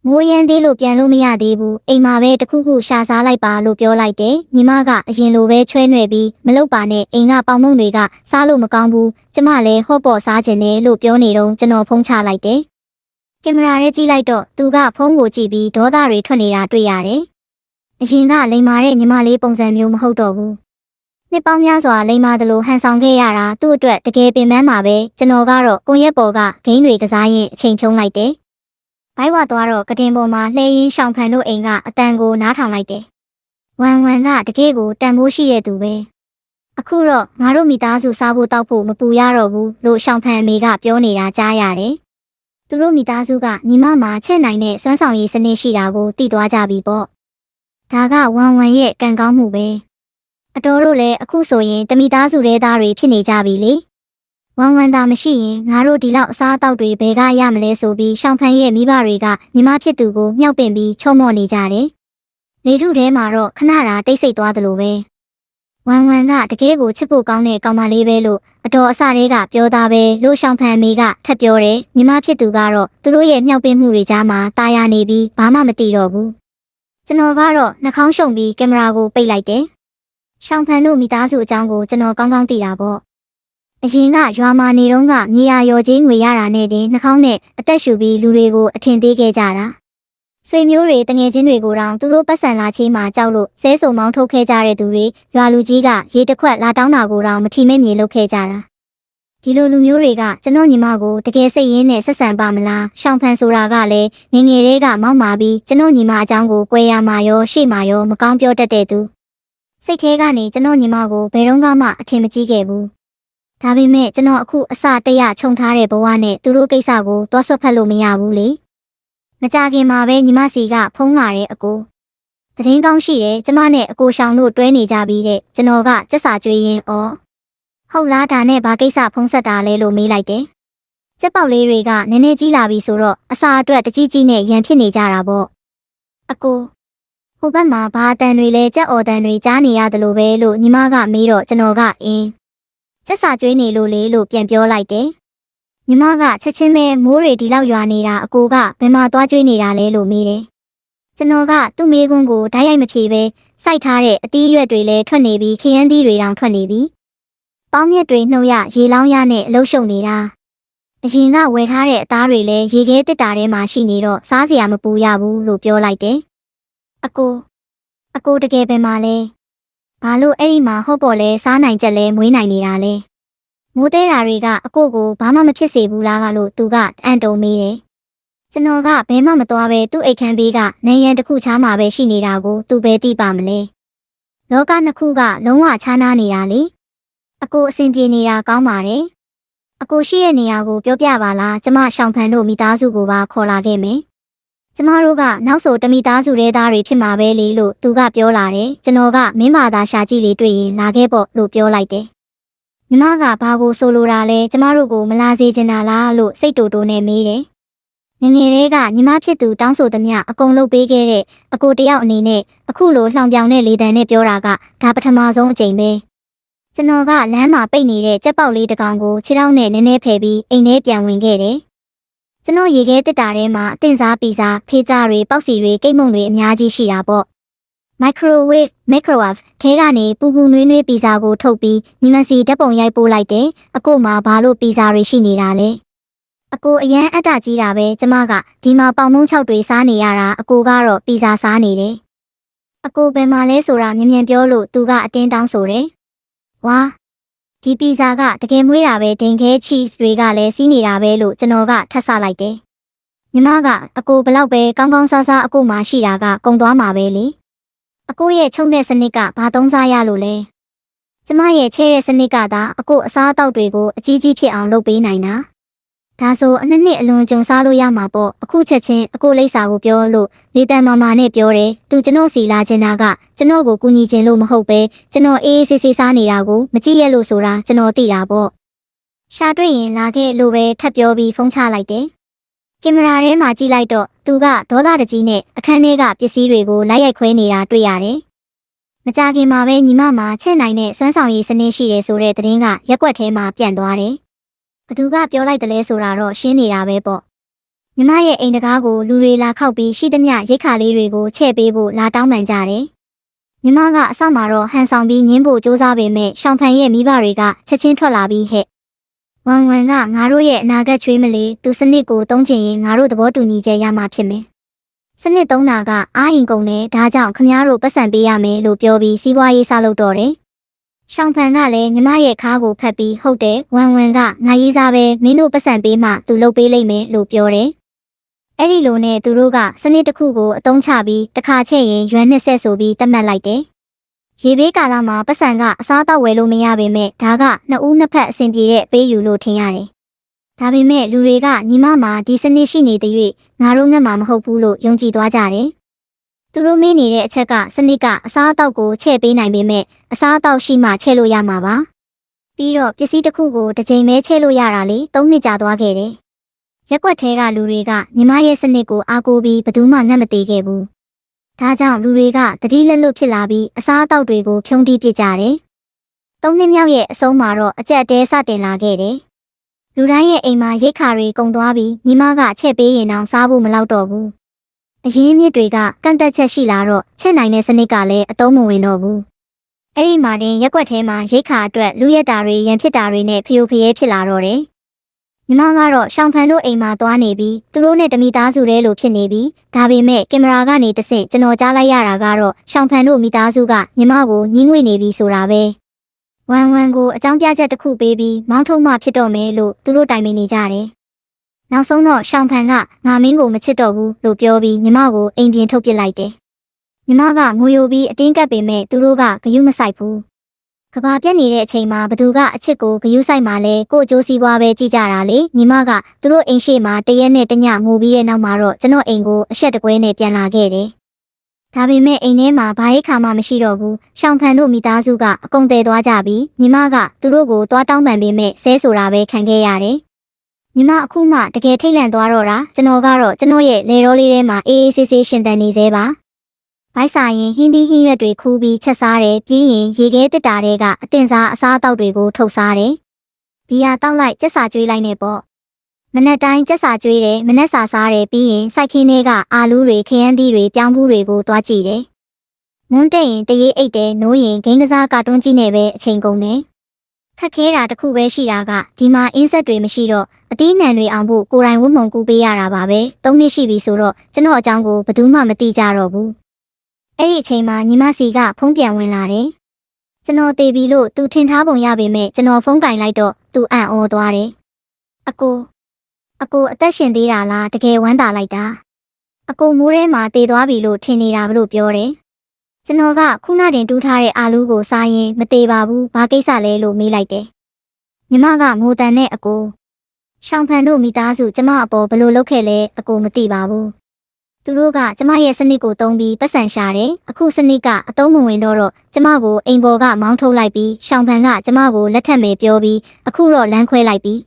မိုးရမ်းသေးလို့ပြန်လို့မရသေးဘူးအိမ်မှာပဲတခုခုရှာစားလိုက်ပါလို့ပြောလိုက်တယ်ညီမကအရင်လိုပဲချွဲနွယ်ပြီးမလုပ်ပါနဲ့အိမ်ကပေါင်မုံတွေကစားလို့မကောင်းဘူးကျမလည်းဟော့ပေါ့စားခြင်းနဲ့လို့ပြောနေတော့ကျွန်တော်ဖုန်းချလိုက်တယ်ကင်မရာထဲကြည့်လိုက်တော့သူကဖုန်းကိုကြည့်ပြီးဒေါသတွေထွက်နေတာတွေ့ရတယ်အရင်ကလိမ်မာတဲ့ညီမလေးပုံစံမျိုးမဟုတ်တော့ဘူးနှစ်ပေါင်းများစွာလိမ်မာတယ်လို့ဟန်ဆောင်ခဲ့ရတာသူ့အတွက်တကယ်ပင်ပန်းမှာပဲကျွန်တော်ကတော့ကိုရက်ပေါ်ကဂိမ်းတွေကစားရင်အချိန်ဖြုံးလိုက်တယ်ဘိုက်ဝသွားတော့ကတင်ပေါ်မှာလှဲရင်းရှောင်ဖန်တို့အိမ်ကအတန်ကိုနားထောင်လိုက်တယ်ဝမ်ကတကယ်ကိုတန်ဖိုးရှိတဲ့သူပဲအခုတော့ငါတို့မိသားစုစားဖို့တောက်ဖို့မပူရတော့ဘူးလို့ရှောင်ဖန်အမေကပြောနေတာကြားရတယ်သူတို့မိသားစုကညီမမှာချက်နိုင်တဲ့စွမ်းဆောင်ရည်စနစ်ရှိတာကိုသိသွားကြပြီပေါ့ဒါကဝမ်ရဲ့ကံကောင်းမှုပဲအတော်တို့လည်းအခုဆိုရင်တမိသားစုရဲသားတွေဖြစ်နေကြပြီလေဝမ်သာမရှိရင်ငါတို့ဒီလောက်အစားအသောက်တွေဘယ်ကရမလဲဆိုပြီးရှောင်းဖန်ရဲ့မိဘတွေကညီမဖြစ်သူကိုမြှောက်ပင်ပြီးချုံမော့နေကြတယ်လေထုထဲမှာတော့ခဏတာတိတ်ဆိတ်သွားသလိုပဲဝမ်ကတကယ်ကိုချစ်ဖို့ကောင်းတဲ့ကောင်မလေးပဲလို့အတော်အစတွေကပြောသားပဲလို့ရှောင်းဖန်မေကထပ်ပြောတယ်ညီမဖြစ်သူကတော့သူတို့ရဲ့မြှောက်ပင်မှုတွေကြားမှာတာယာနေပြီးဘာမှမသိတော့ဘူးကျွန်တော်ကတော့နှာခေါင်းရှုံပြီးကင်မရာကိုပိတ်လိုက်တယ်ရှောင်းဖန်တို့မိသားစုအကြောင်းကိုကျွန်တော်ကောင်းကောင်းသိတာပေါ့အရင်ကရွာမှာနေတော့ကမြေယာရော်ကြီးငွေရတာနဲ့တင်နှာခေါင်းနဲ့အသက်ရှူပြီးလူတွေကိုအထင်သေးခဲ့ကြတာဆွေမျိုးတွေတငယ်ချင်းတွေကိုတောင်သူတို့ပတ်စံလာချေးမှကြောက်လို့ဆဲဆုံမောင်းထုတ်ခဲ့ကြတဲ့သူတွေရွာလူကြီးကရေတစ်ခွက်လာတောင်းတာကိုတောင်မထီမဲ့မြေလုပ်ခဲ့ကြတာဒီလိုလူမျိုးတွေကကျွန်တော်ညီမကိုတကယ်စိတ်ရင်းနဲ့ဆက်ဆံပါမလားရှောင်းဖန်ဆိုတာကလည်းငငယ်တွေကမောက်မာပြီးကျွန်တော်ညီမအကြောင်းကို꿰ရမှာရောရှေ့မှာရောမကောင်းပြောတတ်တဲ့သူစိတ်ထဲကနေကျွန်တော်ညီမကိုဘယ်တော့မှအထင်မကြီးခဲ့ဘူးဒါပေမဲ့ကျွန်တော်အခုအစတရခြုံထားတဲ့ဘဝနဲ့သူတို့ကိစ္စကိုတွားဆွတ်ဖက်လို့မရဘူးလေမကြခင်မှာပဲညီမစီကဖုန်းလာတဲ့အကိုသတင်းကောင်းရှိတယ်ကျမနဲ့အကိုရှောင်းတို့တွဲနေကြပြီးတဲ့ကျွန်တော်ကစက်စာကြွေးရင်ဟုတ်လားဒါနဲ့ဘာကိစ္စဖုန်းဆက်တာလဲလို့မေးလိုက်တယ်စက်ပေါက်လေးတွေကနည်းနည်းကြီးလာပြီဆိုတော့အစာအတွက်တကြီးကြီးနဲ့ရန်ဖြစ်နေကြတာပေါ့အကိုဟိုဘက်မှာဘာအတန်တွေလဲကြက်အော်တန်တွေကြားနေရတယ်လို့ပဲလို့ညီမကမေးတော့ကျွန်တော်ကအင်းစက်စာကြွေးနေလို့လေလို့ပြန်ပြောလိုက်တယ်ညီမကချက်ချင်းပဲမိုးတွေဒီလောက်ရွာနေတာအကိုကဘယ်မှာသွားကြွေးနေတာလဲလို့မေးတယ်ကျွန်တော်ကသူ့မေးခွန်းကိုဓာတ်ရိုက်မဖြေပဲစိုက်ထားတဲ့အသီးရွက်တွေလည်းထွက်နေပြီးခရမ်းသီးတွေတောင်ထွက်နေပြီးပေါင်းမြက်တွေနှုတ်ရရေလောင်းရနဲ့အလုရှုံနေတာအရင်ကဝယ်ထားတဲ့အသားတွေလည်းရေခဲတစ်တာထဲမှာရှိနေတော့စားစရာမပူရဘူးလို့ပြောလိုက်တယ်အကိုတကယ်ပဲမလဲဘာလို့အဲ့ဒီမှာဟုတ်ပေါ်လဲစားနိုင်ချက်လဲမွေးနိုင်နေတာလဲမိုးတဲတာတွေကအကိုကိုဘာမှမဖြစ်စေဘူးလားလို့သူကအံ့တုံမေးတယ်ကျွန်တော်ကဘဲမှမသွားပဲသူ့အိတ်ခမ်းဘေးကနန်းရံတစ်ခုချားမှာပဲရှိနေတာကိုသူပဲသိပါမလဲလောကနှစ်ခုကလုံးဝခြားနားနေတာလေအကိုအဆင်ပြေနေတာကောင်းပါတယ်အကိုရှိရဲ့နေရာကိုပြောပြပါလားကျမရှောင်းဖန်တို့မိသားစုကိုပါခေါ်လာခဲ့မယ်ကျမတို့ကနောက်ဆိုတမိသားစုရဲသားတွေဖြစ်မှာပဲလေလို့သူကပြောလာတယ်ကျွန်တော်ကမင်းဘာသာရှာကြည့်လေးတွေ့ရင်လာခဲ့ပေါ့လို့ပြောလိုက်တယ်ညီမကဘာကိုဆိုလိုတာလဲကျမတို့ကိုမလာစေချင်တာလားလို့စိတ်တူတူနဲ့မေးတယ်ငငယ်လေးကညီမဖြစ်သူတောင်းဆိုသမျှအကုန်လုပ်ပေးခဲ့တဲ့အကိုတယောက်အနေနဲ့အခုလိုလှောင်ပြောင်တဲ့လေတံနဲ့ပြောတာကဒါပထမဆုံးအကြိမ်ပဲကျွန်တော်ကလမ်းမှာပိတ်နေတဲ့ကြက်ပေါက်လေးတစ်ကောင်ကိုခြေထောက်နဲ့နည်းနည်းဖယ်ပြီးအိမ်ထဲပြန်ဝင်ခဲ့တယ်ကျွန်တော်ရေခဲတစ်တာထဲမှာအတင်စားပီဇာဖေးကြားတွေပေါက်စီတွေကိတ်မုံတွေအများကြီးရှိတာပေါ့microwave ထဲကနေပူပူနွေးနွေးပီဇာကိုထုတ်ပြီးညီမစီဓာတ်ပုံရိုက်ပို့လိုက်တယ်အကိုမှာဘာလို့ပီဇာတွေရှိနေတာလဲအကိုအရန်အတ္တကြီးတာပဲကျမကဒီမှာပေါင်မုံ6တွေစားနေရတာအကိုကတော့ပီဇာစားနေတယ်အကိုဘယ်မှာလဲဆိုတာမြန်ပြောလို့သူကအတင်းတောင်းဆိုတယ်ဝါဒီပီဇာကတကယ်မွေးတာပဲဒင်ခဲ cheese တွေကလည်းစီးနေတာပဲလို့ကျွန်တော်ကထပ်ဆလိုက်တယ်ညီမကအကိုဘလောက်ပဲကောင်းကောင်းစားစားအကိုမှရှိတာကကုံသွားမှာပဲလေအကိုရဲ့ချုံတဲ့စနစ်ကဘာသုံးစားရလို့လဲကျမရဲ့ချဲတဲ့စနစ်ကသာအကိုအစားအသောက်တွေကိုအကြီးကြီးဖြစ်အောင်လုပ်ပေးနိုင်တာ ဒါဆိုအနှစ်အလွန်ကြုံစားလို့ရမှာပေါ့အခုချက်ချင်းအကိုလိပ်စာကိုပြောလို့လေတန်မာမာနဲ့ပြောတယ်သူကျွန်တော်စီလာချင်တာကကျွန်တော်ကိုကူညီချင်လို့မဟုတ်ပဲကျွန်တော်အေးအေးဆေးဆေးစားနေတာကိုမကြည့်ရလို့ဆိုတာကျွန်တော်သိတာပေါ့ရှာတွေ့ရင်လာခဲ့လို့ပဲထပ်ပြောပြီးဖုန်းချလိုက်တယ်ကင်မရာထဲမှာကြည့်လိုက်တော့သူကဒေါသတကြီးနဲ့အခန်းထဲကပစ္စည်းတွေကိုလိုက်ရိုက်ခွဲနေတာတွေ့ရတယ်မကြခင်မှာပဲညီမမှာချက်နိုင်တဲ့စွမ်းဆောင်ရည်စနစ်ရှိတယ်ဆိုတဲ့သတင်းကရက်ွက်ထဲမှာပြန့်သွားတယ်ဘသူကပြောလိုက်တယ်လဲဆိုတာတော့ရှင်းနေတာပဲပေါ့ညီမရဲ့အိမ်တကားကိုလူတွေလာခောက်ပြီးရှိသမျှရိတ်ခါလေးတွေကိုချဲ့ပေးဖို့လာတောင်းပန်ကြတယ်ညီမကအစမှာတော့ဟန်ဆောင်ပြီးညင်းဖို့စူးစမ်းပေမဲ့ရှောင်ဖန်ရဲ့မိဘတွေကချက်ချင်းထွက်လာပြီးဟဲ့ဝမ်ဝမ်ကငါတို့ရဲ့အနာဂတ်ချွေးမလေးသူစနစ်ကိုတုံးချင်ရင်ငါတို့သဘောတူညီချက်ရမှာဖြစ်မယ်စနစ်သုံးတာကအားရင်ကုန်တယ်ဒါကြောင့်ခမည်းတော်ပတ်စံပေးရမယ်လို့ပြောပြီးစီးပွားရေးစလုပ်တော့တယ်ရှောင်ဖန်ကလည်းညီမရဲ့ခါးကိုဖတ်ပြီးဟုတ်တယ်ဝမ်ဝမ်ကငါရေးစားပဲမင်းတို့ပတ်စံပေးမှသူလုပ်ပေးလိမ့်မယ်လို့ပြောတယ်အဲ့ဒီလိုနဲ့သူတို့ကစနစ်တစ်ခုကိုအသုံးချပြီးတစ်ခါချက်ရင်ရွမ်းနှစ်ဆက်ဆိုပြီးတတ်မှတ်လိုက်တယ်ရေဘေးကာလမှာပတ်စံကအစားအသောက်ဝယ်လို့မရပေမဲ့ဒါကနှစ်ဦးနှစ်ဖက်အဆင်ပြေတဲ့ပေးယူလို့ထင်ရတယ်ဒါပေမဲ့လူတွေကညီမမှာဒီစနစ်ရှိနေတဲ့၍ငါတို့ငတ်မှာမဟုတ်ဘူးလို့ယုံကြည်သွားကြတယ်သူတို့မေးနေတဲ့အချက်ကစနစ်ကအစားအသောက်ကိုချဲ့ပေးနိုင်ပေမဲ့အစားအသောက်ရှိမှချဲ့လို့ရမှာပါပြီးတော့ပစ္စည်းတစ်ခုကိုတစ်ချိန်ပဲချဲ့လို့ရတာလေ3နှစ်ကြာသွားခဲ့တယ်ရက်ွက်ထဲကလူတွေကညီမရဲ့စနစ်ကိုအားကိုးပြီးဘယ်သူမှငတ်မသေးခဲ့ဘူးဒါကြောင့်လူတွေကတတိလက်လွတ်ဖြစ်လာပြီးအစားအသောက်တွေကိုဖြုံးတီးပစ်ကြတယ်3နှစ်မြောက်ရဲ့အဆုံးမှာတော့အကြက်တဲစတင်လာခဲ့တယ်လူတိုင်းရဲ့အိမ်မှာရိတ်ခါတွေကုန်သွားပြီးညီမကချက်ပေးရင်တော့စားဖို့မလောက်တော့ဘူးအရင်းမြစ်တွေကကန့်တက်ချက်ရှိလာတော့ချက်နိုင်တဲ့စနစ်ကလည်းအသုံးမဝင်တော့ဘူးအဲ့ဒီမှာတင်ရက်ွက်ထဲမှာရိတ်ခါအတွက်လူရက်တာတွေရန်ဖြစ်တာတွေနဲ့ဖျို့ဖျဲဖြစ်လာတော့တယ်ညီမကတော့ရှောင်ဖန်တို့အိမ်မှာသွားနေပြီးသူတို့နဲ့တမိသားစုတည်းလို့ဖြစ်နေပြီးဒါပေမဲ့ကင်မရာကနေတဆင့်ကျွန်တော်ကြားလိုက်ရတာကတော့ရှောင်ဖန်တို့မိသားစုကညီမကိုညှင်းငွေနေပြီဆိုတာပဲဝမ်ဝမ်ကိုအကြောင်းပြချက်တစ်ခုပေးပြီးမောင်းထုတ်မှဖြစ်တော့မယ်လို့သူတို့တိုင်ပင်နေကြတယ်နောက်ဆုံးတော့ရှောင်ဖန်ကငါမင်းကိုမချစ်တော့ဘူးလို့ပြောပြီးညီမကိုအိမ်ပြင်ထုတ်ပစ်လိုက်တယ်ညီမကငိုယိုပြီးအတင်းကပ်ပေမဲ့သူတို့ကဂယုမဆိုင်ဘူးကဘာပြက်နေတဲ့အချိန်မှာဘသူကအချစ်ကိုဂယုဆိုင်မှလဲကို့အကျိုးစီးပွားပဲကြည့်ကြတာလေညီမကသူတို့အိမ်ရှိမှာတရက်နဲ့တညငိုပြီးတဲ့နောက်မှာတော့ကျွန်တော်အိမ်ကိုအဆက်တကွဲနဲ့ပြန်လာခဲ့တယ်ဒါပေမဲ့အိမ်ထဲမှာဘာရိတ်ခါမှမရှိတော့ဘူးရှောင်ဖန်တို့မိသားစုကအကုန်တည်သွားကြပြီးညီမကသူတို့ကိုသွားတောင်းပန်ပေမဲ့ဆဲဆိုတာပဲခံခဲ့ရတယ်ညီမအခုမှတကယ်ထိတ်လန့်သွားတော့တာကျွန်တော်ကတော့ကျွန်တော်ရဲ့လေတော်လေးထဲမှာအေးအေးဆေးဆေးရှင်သန်နေသေးပါဘိုက်စာရင်ဟင်းသီးဟင်းရွက်တွေခူးပြီးချက်စားတယ်ပြီးရင်ရေခဲတစ်တာတွေကအတင်စားအစားအသောက်တွေကိုထုတ်စားတယ်ဘီယာတောက်လိုက်ကြက်စာကျွေးလိုက်နေပေါ့မနက်တိုင်းကြက်စာကျွေးတယ်မနက်စာစားတယ်ပြီးရင်စိုက်ခင်းထဲကအာလူးတွေခရမ်းသီးတွေပြောင်းဖူးတွေကိုသွားကြည့်တယ်မွန်းတက်ရင်တရေအိတ်တယ်နိုးရင်ဂိမ်းကစားကာတွန်းကြီးနဲ့ပဲအချိန်ကုန်တယ်ခက်ခဲတာတစ်ခုပဲရှိတာကဒီမှာအင်းဆက်တွေမရှိတော့အတီးနှံတွေအောင်ဖို့ကိုယ်တိုင်ဝတ်မုံကူပေးရတာပါပဲ3နှစ်ရှိပြီဆိုတော့ကျွန်တော်အကြောင်းကိုဘယ်သူမှမသိကြတော့ဘူးအဲ့ဒီအချိန်မှာညီမစီကဖုန်းပြန်ဝင်လာတယ်ကျွန်တော်တေးပြီလို့သူထင်ထားပုံရပေမဲ့ကျွန်တော်ဖုန်းကင်လိုက်တော့သူအံ့ဩသွားတယ်အကိုအသက်ရှင်သေးတာလားတကယ်ဝမ်းသာလိုက်တာအကိုမိုးထဲမှာတေးသွားပြီလို့ထင်နေတာဘလို့ပြောတယ်ကျွန်တော်ကခုနတင်တူးထားတဲ့အာလူးကိုစားရင်မသေးပါဘူးဘာကိစ္စလဲလို့မေးလိုက်တယ်ညီမကငိုတန်နဲ့အကိုရှောင်ဖန်တို့မိသားစုကျမအပေါ်ဘလို့လုပ်ခဲ့လဲအကိုမသိပါဘူးသူတို့ကကျမရဲ့စနစ်ကိုတုံးပြီးပတ်စံရှာတယ်အခုစနစ်ကအတုံးမဝင်တော့ကျမကိုအိမ်ပေါ်ကမောင်းထုတ်လိုက်ပြီးရှောင်ဖန်ကကျမကိုလက်ထပ်မယ်ပြောပြီးအခုတော့လမ်းခွဲလိုက်ပြီး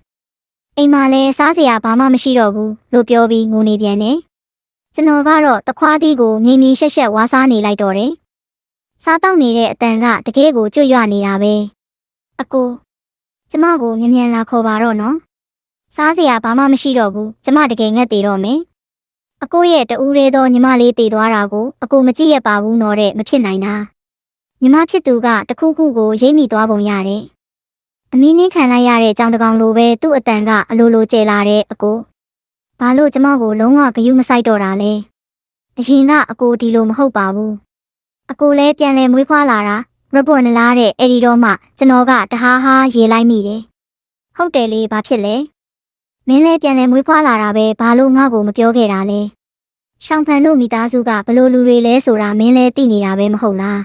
အိမ်မှာလည်းစားစရာဘာမှမရှိတော့ဘူးလို့ပြောပြီးငိုနေပြန်တယ်ကျွန်တော်ကတော့တခွားသီးကိုမြင်းမြင်းရှက်ရှက်ဝါးစားနေလိုက်တော့တယ်စားတောက်နေတဲ့အတန်ကတကယ်ကိုကြွရွနေတာပဲအကိုကျမကိုမြ мян လာခေါ်ပါတော့နော်စားစရာဘာမှမရှိတော့ဘူးကျမတကယ်ငတ်သေးတော့မယ်အကိုရဲ့တူးရဲသောညီမလေးတည်သွားတာကိုအကိုမကြည့်ရပါဘူးတော့တဲ့မဖြစ်နိုင်တာညီမဖြစ်သူကတခုခုကိုရိပ်မိသွားပုံရတယ်အမီးနှင်းခံလိုက်ရတဲ့ကြောင်တကောင်လိုပဲသူ့အတန်ကအလိုလိုကျဲလာတဲ့အကိုဘာလို့ကျမကိုလုံးဝဂယုမဆိုင်တော့တာလဲအရင်ကအကိုဒီလိုမဟုတ်ပါဘူးအကိုလည်းပြန်လဲမွေးဖွားလာတာရပေါ်နလားတဲ့အဲ့ဒီတော့မှကျွန်တော်ကတဟားဟားရေလိုက်မိတယ်ဟုတ်တယ်လေဘာဖြစ်လဲမင်းလည်းပြန်လဲမွေးဖွားလာတာပဲဘာလို့ငါ့ကိုမပြောခဲ့တာလဲရှောင်ဖန်တို့မိသားစုကဘလို့လူတွေလဲဆိုတာမင်းလည်းသိနေတာပဲမဟုတ်လာ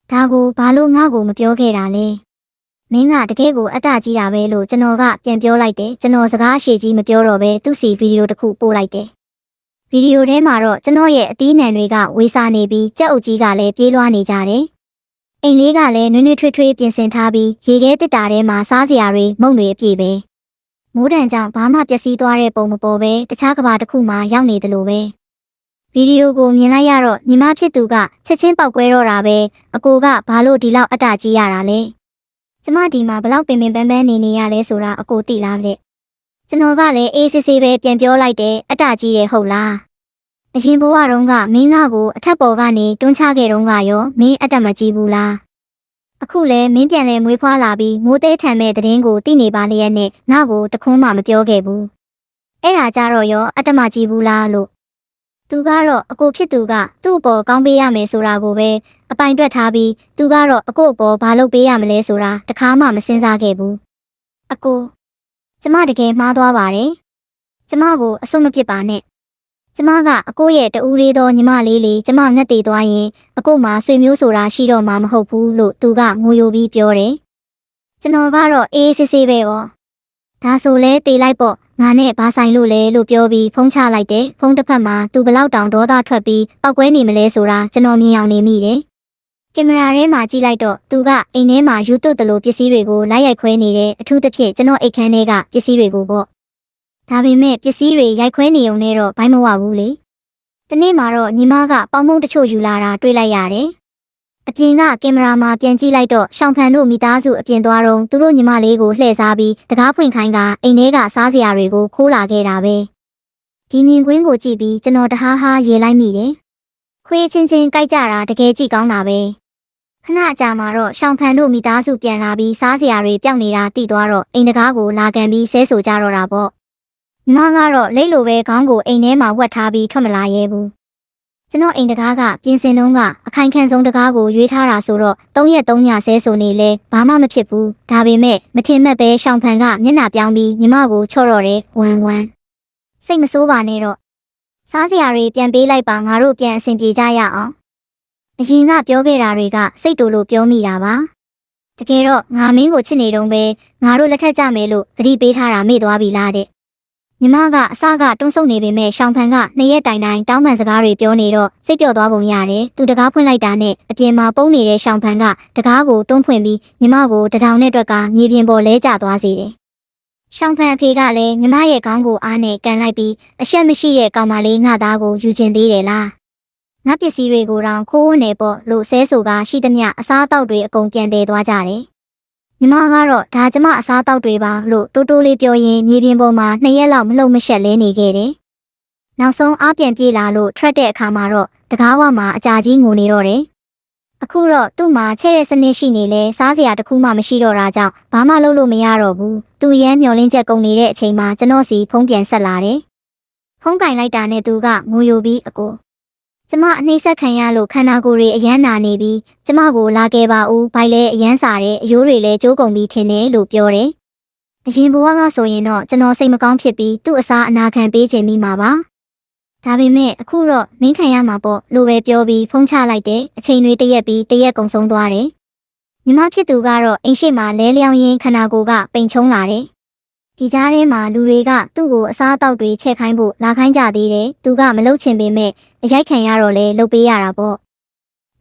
းဒါကိုဘာလို့ငါ့ကိုမပြောခဲ့တာလဲ မင်းကတကယ်ကိုအတ္တကြီးတာပဲလို့ကျွန်တော်ကပြန်ပြောလိုက်တယ်ကျွန်တော်စကားအရှိကြီးမပြောတော့ပဲသူ့စီဗီဒီယိုတစ်ခုပို့လိုက်တယ်ဗီဒီယိုထဲမှာတော့ကျွန်တော်ရဲ့အသီးနှံတွေကဝေးစားနေပြီးကြက်အုပ်ကြီးကလည်းပြေးလွှားနေကြတယ်အိမ်လေးကလည်းနွေ့နွေ့ထွေးထွေးပြင်ဆင်ထားပြီးရေခဲတစ်တာထဲမှာစားစရာတွေမုန့်တွေအပြည့်ပဲမိုးတံကြောင့်ဘာမှပျက်စီးသွားတဲ့ပုံမပေါ်ပဲတခြားကဘာတစ်ခုမှရောက်နေတယ်လို့ပဲဗီဒီယိုကိုမြင်လိုက်ရတော့ညီမဖြစ်သူကချက်ချင်းပောက်ကွဲတော့တာပဲအကိုကဘာလို့ဒီလောက်အတ္တကြီးရတာလဲကျမဒီမှာဘလောက်ပင်ပန်းပန်းနေရလဲဆိုတာအကိုသိလားတဲ့ကျွန်တော်ကလည်းအေးဆေးဆေးပဲပြန်ပြောလိုက်တယ်အတ္တကြီးတယ်ဟုတ်လားအရင်ဘဝတုန်းကမင်းငါကိုအထက်ပေါ်ကနေတွန်းချခဲ့တုန်းကရောမင်းအတ္တမကြီးဘူးလားအခုလဲမင်းပြန်လဲမွေးဖွားလာပြီးမိုးသေးထန်မဲ့သတင်းကိုသိနေပါလျက်နဲ့ငါ့ကိုတခွန်းမှမပြောခဲ့ဘူးအဲ့ဒါကြတော့ရောအတ္တမကြီးဘူးလားလို့သူကတော့အကိုဖြစ်သူကသူ့အပေါ်ကောင်းပေးရမယ်ဆိုတာကိုပဲအပိုင်တွက်ထားပြီးသူကတော့အကိုအပေါ်ဘာလုပ်ပေးရမလဲဆိုတာတခါမှမစင်စားခဲ့ဘူးအကိုကျမတကယ်မှားသွားပါတယ်ကျမကိုအစွတ်မပစ်ပါနဲ့ကျမကအကိုရဲ့တူလေးသောညီမလေးလေးကျမငတ်တည်သွားရင်အကိုမှဆွေမျိုးဆိုတာရှိတော့မှမဟုတ်ဘူးလို့သူကငိုယိုပြီးပြောတယ်ကျွန်တော်ကတော့အေးဆေးဆေးပဲပေါ့ဒါဆိုလဲတေးလိုက်ပေါ့ငါနဲ့ဘာဆိုင်လို့လဲလို့ပြောပြီးဖုန်းချလိုက်တယ်ဖုန်းတစ်ဖက်မှာသူဘလောက်တောင်ဒေါသထွက်ပြီးပောက်ကွဲနေမလဲဆိုတာကျွန်တော်မြင်အောင်နေမိတယ်ကင်မရာထဲမှာကြည့်လိုက်တော့သူကအိမ်ထဲမှာယူသွတ်တလို့ပစ္စည်းတွေကိုလိုက်ရိုက်ခွဲနေတယ်အထူးသဖြင့်ကျွန်တော်အိတ်ခမ်းထဲကပစ္စည်းတွေကိုပေါ့ဒါပေမဲ့ပစ္စည်းတွေရိုက်ခွဲနေုံနဲ့တော့ဘိုင်းမဝဘူးလေတနေ့မှာတော့ညီမကပေါင်မုံတချို့ယူလာတာတွေ့လိုက်ရတယ်အပြင်ကကင်မရာမှာပြန်ကြည့်လိုက်တော့ရှောင်းဖန်တို့မိသားစုအပြင်သွားတော့သူတို့ညီမလေးကိုလှည့်စားပြီးတကားဖွင့်ခိုင်းကအိမ်ထဲကစားစရာတွေကိုခိုးလာခဲ့တာပဲဒီမြင်ကွင်းကိုကြည့်ပြီးကျွန်တော်တဟားဟားရေလိုက်မိတယ်ခွေးချင်းချင်းကြိုက်ကြတာတကယ်ကြည့်ကောင်းတာပဲခဏကြာမှာတော့ရှောင်းဖန်တို့မိသားစုပြန်လာပြီးစားစရာတွေပျောက်နေတာသိသွားတော့အိမ်တကားကိုလာကန်ပြီးဆဲဆိုကြတော့တာပေါ့ညီမကတော့လိတ်လိုပဲခေါင်းကိုအိမ်ထဲမှာဝတ်ထားပြီးထွက်မလာရဲဘူးကျွန်တော်အိမ်တကားကပြင်ဆင်တုန်းကအခိုင်ခံဆုံးတကားကိုရွေးထားတာဆိုတော့3 ရက် 3 ညဆဲဆိုနေလဲဘာမှမဖြစ်ဘူးဒါပေမဲ့မထင်မှတ်ပဲရှောင်းဖန်ကမျက်နှာပြောင်းပြီးညီမကိုချော့တော့တယ်ဝမ်းစိတ်မဆိုးပါနဲ့တော့စားစရာတွေပြန်ပေးလိုက်ပါငါတို့ပြန်အဆင်ပြေကြရအောင်အရင်ကပြောခဲ့တာတွေကစိတ်တူလို့ပြောမိတာပါတကယ်တော့ငါမင်းကိုချစ်နေတုန်းပဲငါတို့လက်ထက်ကြမယ်လို့သတိပေးထားတာမေ့သွားပြီလားတဲ့ညီမကအစကတွန်းဆုတ်နေပေမဲ့ရှောင်းဖန်က2 ရက်တိုင်တောင်းပန်စကားတွေပြောနေတော့စိတ်ပျော့သွားပုံရတယ်သူတကားဖွင့်လိုက်တာနဲ့အပြင်မှာပုံနေတဲ့ရှောင်းဖန်ကတကားကိုတွန်းဖွင့်ပြီးညီမကိုတထောင်နဲ့အတွက်ကမြေပြင်ပေါ်လဲကျသွားစေတယ်ရှောင်းဖန်အဖေကလည်းညီမရဲ့ခေါင်းကိုအားနဲ့ကန်လိုက်ပြီးအရှက်မရှိတဲ့ကောင်မလေးငါသားကိုယူကျင်သေးတယ်လားငါပစ္စည်းတွေကိုတောင်ခိုးဝန်းနေပေါ့လို့ဆဲဆိုကရှိသမျှအစားအသောက်တွေအကုန်ပြန်တည်သွားကြတယ်ညီမကတော့ဒါကျမအစားတောက်တွေပါလို့တိုးတိုးလေးပြောရင်းမြေပြင်ပေါ်မှာ2 ရက်လောက်မလှုပ်မရှက်လဲနေခဲ့တယ်။နောက်ဆုံးအားပြန်ပြေးလာလို့ထွက်တဲ့အခါမှာတော့တကားဝမှာအကြာကြီးငိုနေတော့တယ်။အခုတော့သူ့မှာချဲ့တဲ့စနစ်ရှိနေလဲစားစရာတစ်ခုမှမရှိတော့တာကြောင့်ဘာမှလုပ်လို့မရတော့ဘူး။သူရမ်းမျောလင်းချက်ကုန်နေတဲ့အချိန်မှာကျွန်တော်စီဖုန်းပြန်ဆက်လာတယ်။ဖုန်းကင်လိုက်တာနဲ့သူကငိုယိုပြီးအကိုကျမအနှိမ့်ဆက်ခံရလို့ခန္ဓာကိုယ်တွေအယမ်းနာနေပြီးကျမကိုလာခဲ့ပါဦးဘိုင်လဲအယမ်းစားတဲ့အယိုးတွေလည်းကျိုးကုန်ပြီးထင်တယ်လို့ပြောတယ်။အရင်ဘဝကဆိုရင်တော့ကျွန်တော်စိတ်မကောင်းဖြစ်ပြီးသူ့အစားအနာခံပေးခြင်းမိမှာပါ။ဒါပေမဲ့အခုတော့မင်းခံရမှာပေါ့လို့ပဲပြောပြီးဖုန်းချလိုက်တဲ့အချိန်တွေတရက်ပြီးတရက်ကုန်ဆုံးသွားတယ်။ညီမဖြစ်သူကတော့အိမ်ရှိမှာလဲလျောင်းရင်းခန္ဓာကိုယ်ကပိန်ချုံလာတယ်။ဒီကြားထဲမှာလူတွေကသူ့ကိုအစားအသောက်တွေချက်ခိုင်းဖို့လာခိုင်းကြသေးတယ်။သူကမလုပ်ချင်ပေမဲ့အရိုက်ခံရတော့လဲလုပ်ပေးရတာပေါ့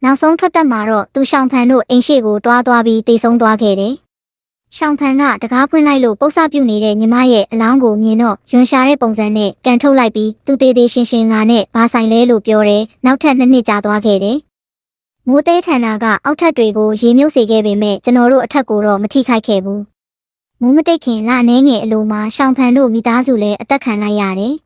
နောက်ဆုံးထွက်သက်မှာတော့သူရှောင်းဖန်တို့အိမ်ရှိကိုတွားသွားပြီးတေဆုံးသွားခဲ့တယ်ရှောင်းဖန်ကတကားဖွင့်လိုက်လို့ပုတ်ဆပြုတ်နေတဲ့ညီမရဲ့အလောင်းကိုမြင်တော့ယွန်ရှာတဲ့ပုံစံနဲ့ကန်ထုတ်လိုက်ပြီးသူသေးသေးရှင်းရှင်းငါနဲ့ဘာဆိုင်လဲလို့ပြောတယ်နောက်ထပ်2 နှစ်ကြာသွားခဲ့တယ်မိုးသေးထန်တာကအောက်ထပ်တွေကိုရေမြုပ်စေခဲ့ပေမဲ့ကျွန်တော်တို့အထက်ကိုတော့မထိခိုက်ခဲ့ဘူးမိုးမတိတ်ခင်လအနေငယ်အလိုမှာရှောင်းဖန်တို့မိသားစုလည်းအသက်ခံလိုက်ရတယ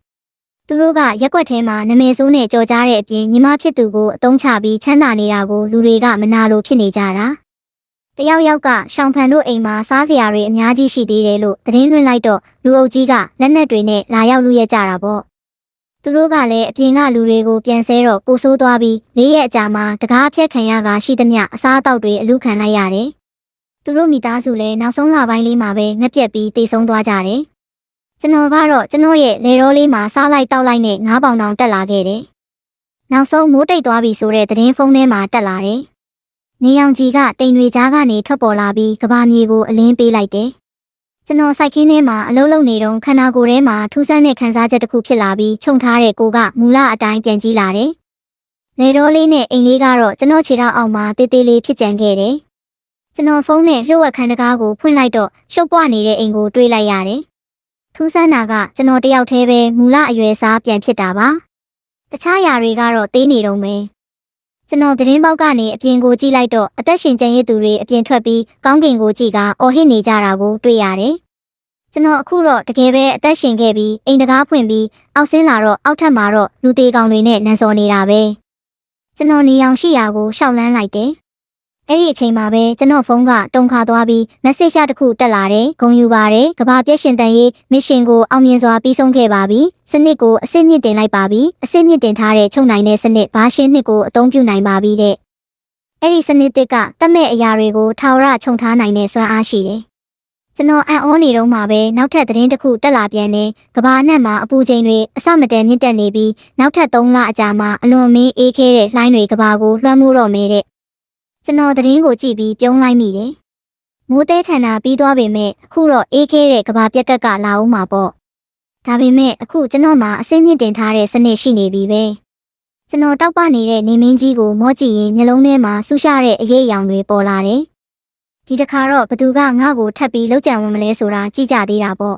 ်သူတို့ကရက်ွက်ထဲမှာနမဲဆိုးနဲ့ကြော်ကြားတဲ့အပြင်ညီမဖြစ်သူကိုအတုံးချပြီးချမ်းသာနေတာကိုလူတွေကမနာလိုဖြစ်နေကြတာတယောက်ယောက်ကရှောင်းဖန်တို့အိမ်မှာစားစရာတွေအများကြီးရှိသေးတယ်လို့သတင်းလွှင့်လိုက်တော့လူအုပ်ကြီးကလက်နက်တွေနဲ့လာရောက်လူရဲကြတာပေါ့သူတို့ကလည်းအပြင်ကလူတွေကိုပြန်ဆဲတော့ပိုဆိုးသွားပြီး၄ ရက်အကြာမှာတကားဖြတ်ခံရကရှိသမျှအစားအသောက်တွေအလူခံလိုက်ရတယ်သူတို့မိသားစုလည်းနောက်ဆုံးလပိုင်းလေးမှာပဲငှက်ပြက်ပြီးတေဆုံးသွားကြတယ်ကျွန်တော်ကတော့ကျွန်တော်ရဲ့လေတော်လေးမှာစားလိုက်တောက်လိုက်နဲ့9 ပေါင်တောင်တက်လာခဲ့တယ်။နောက်ဆုံးမိုးတိတ်သွားပြီဆိုတဲ့သတင်းဖုန်းထဲမှာတက်လာတယ်။ နေရောင်ခြည်ကတိမ်တွေကြားကနေထွက်ပေါ်လာပြီးကဘာမြေကိုအလင်းပေးလိုက်တယ်။ကျွန်တော်စိုက်ခင်းထဲမှာအလုံးလုံးနေတော့ခန္ဓာကိုယ်ထဲမှာထူးဆန်းတဲ့ခံစားချက်တစ်ခုဖြစ်လာပြီးခြုံထားတဲ့ကိုကမူလအတိုင်းပြန်ကြီးလာတယ်။လေတော်လေးနဲ့အိမ်လေးကတော့ကျွန်တော်ခြေထောက်အောက်မှာတေးသေးလေးဖြစ်ကြံခဲ့တယ်။ကျွန်တော်ဖုန်းနဲ့လျှို့ဝှက်ခန်းတကားကိုဖွင့်လိုက်တော့ရှုပ်ပွားနေတဲ့အိမ်ကိုတွေးလိုက်ရတယ်။ထူးဆန်းတာကကျွန်တော်တယောက်တည်းပဲမူလအရွယ်စားပြန်ဖြစ်တာပါ။တခြားຢာတွေကတော့သေးနေတော့မယ်။ကျွန်တော်သတင်းပေါက်ကနေအပြင်ကိုကြည့်လိုက်တော့အသက်ရှင်ကျန်ရစ်သူတွေအပြင်ထွက်ပြီးကောင်းကင်ကိုကြည့်ကအော်ဟစ်နေကြတာကိုတွေ့ရတယ်။ကျွန်တော်အခုတော့တကယ်ပဲအသက်ရှင်ခဲ့ပြီးအိမ်တကားဖွင့်ပြီးအောက်ဆင်းလာတော့အောက်ထပ်မှာတော့လူသေးကောင်တွေနဲ့နန်းစော်နေတာပဲ။ကျွန်တော်နေအောင်ရှိရာကိုရှောက်လန်းလိုက်တယ်။အဲ့ဒီအချိန်မှာပဲကျွန်တော်ဖုန်းကတုန်ခါသွားပြီး message တစ်ခုတက်လာတယ်။ဂုဏ်ယူပါတယ်။ကဘာပြည့်ရှင်တန်ရေးမစ်ရှင်ကိုအောင်မြင်စွာပြီးဆုံးခဲ့ပါပြီ။စနစ်ကိုအစစ်မြင့်တင်လိုက်ပါပြီ။အစစ်မြင့်တင်ထားတဲ့ချုပ်နိုင်တဲ့စနစ်ဘာရှင်းနှစ်ကိုအသုံးပြုနိုင်ပါပြီတဲ့။အဲ့ဒီစနစ်တစ်ကတတ်မဲ့အရာတွေကိုထာဝရခြုံထားနိုင်တဲ့စွမ်းအားရှိတယ်။ကျွန်တော်အံ့ဩနေတော့မှပဲနောက်ထပ်သတင်းတစ်ခုတက်လာပြန်တယ်။ကဘာအနှံ့မှာအပူချိန်တွေအဆမတန်မြင့်တက်နေပြီးနောက်ထပ်3လအကြာမှာအလွန်မင်းအေးခဲတဲ့လှိုင်းတွေကဘာကိုလွှမ်းမိုးတော့မယ်တဲ့။ကျွန်တော်သတင်းကိုကြည့်ပြီးပြုံးလိုက်မိတယ်။မိုးတဲထန်တာပြီးသွားပေမဲ့အခုတော့အေးခဲတဲ့ကဘာပြက်ကက်ကလာအောင်မှာပေါ့။ဒါပေမဲ့အခုကျွန်တော်မှာအစိမ့်မြင့်တင်ထားတဲ့စနစ်ရှိနေပြီပဲ။ကျွန်တော်တောက်ပနေတဲ့နေမင်းကြီးကိုမော့ကြည့်ရင်မျိုးလုံးထဲမှာဆူရှာတဲ့အရေးအယောင်တွေပေါ်လာတယ်။ဒီတစ်ခါတော့ဘသူကငါ့ကိုထပ်ပြီးလှုပ်ကြံဝင်မလဲဆိုတာကြည့်ကြသေးတာပေါ့